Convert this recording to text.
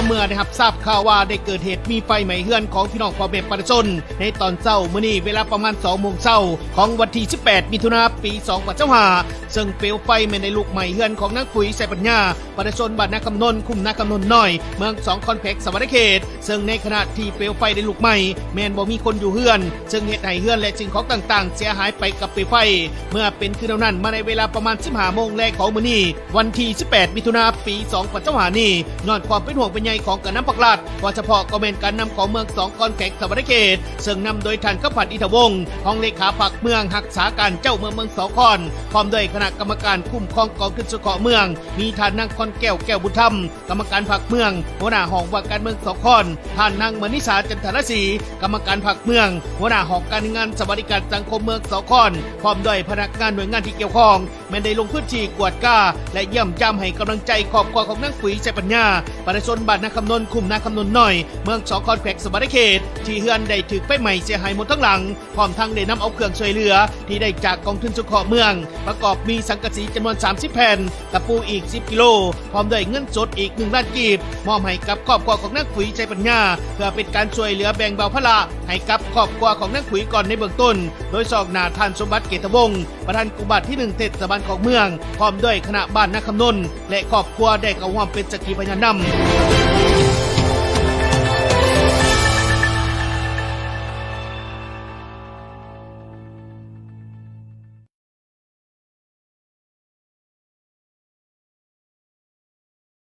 อเมื่อนะครับทราบข่าวว่าได้เกิดเหตุมีไฟไหม้เฮือนของพี่น้องพ่อแม่ประชาชนในตอนเช้ามื้อนี้เวลาประมาณ 2 โมงเช้าของวันที่ 18 มิถุนายน ปี 2025ซึ่งเปลวไฟไม่ได้ลุกไหม้เฮือนของนางปุ๋ยใส่ปัญญาประชาชนบ้านนาคำนนท์คุมนาคำนนท์น้อยเมือง2คอนเพล็กซ์สวรรค์เขตซึ่งในขณะที่เปลวไฟได้ลุกไหม้แม้นบ่มีคนอยู่เฮือนซึ่งเหตุให้เฮือนและสิ่งของต่างๆเสียหายไปกับเปลวไฟเมื่อเป็นคืนนั้นมาในเวลาประมาณ 15 โมงแรกของมื้อนี้วันที่ 18 มิถุนายน ปี 2025นี้ย้อนความเป็นห่วงเป็นใยของการนำปักหลัดโดยเฉพาะก็เป็นการนำของเมือง2คอนเพล็กซ์สวรรค์เขตซึ่งนำโดยท่านกพัฒน์อิทธวงศ์รองเลขาพรรคเมืองรักษาการเจ้าเมือง2คอนพร้อมด้วยคณะกรรมการคุ้มครองกองทุนสงเคราะห์เมืองมีท่านนางคอนแก้วบุญธรรมกรรมการพรรคเมืองหัวหน้าห้องว่าการเมือง2คอนท่านนางมณิษาจันทรศรีกรรมการพรรคเมืองหัวหน้าห้องการงานสวัสดิการสังคมเมือง2คอนพร้อมด้วยพนักงานหน่วยงานที่เกี่ยวข้องแม้ได้ลงพื้นที่กวดก้าและเยี่ยมยามให้กำลังใจครอบครัวของนางปุ๋ยใส่ปัญญาประชาชนบ้านนาคำนนท์คุมนาคำนนท์น้อยเมือง2คอนเพล็กซ์สวรรค์เขตที่เฮือนได้ถูกไฟไหม้เสียหายหมดทั้งหลังพร้อมทั้งได้นำเอาเครื่องช่วยเหลือที่ได้จากกองทุนสงเคราะห์เมืองประกอบมีสังกะสีจำนวน30แผ่นตะปูอีก10กิโลพร้อมด้วยเงินสดอีก1 ล้านกีบมอบให้กับครอบครัวของนางปุ๋ยใช้ปัญญาเพื่อเป็นการช่วยเหลือแบ่งเบาภาระให้กับครอบครัวของนางปุ๋ยก่อนในเบื้องต้นโดยสอกหน้าท่านสมบัติเกตวงศ์ประธานกุบัตรที่1เทศบาลของเมืองพร้อมด้วยคณะบ้านนาคำนนท์และครอบครัวได้เข้าร่วมเป็นสักขีพยานนำ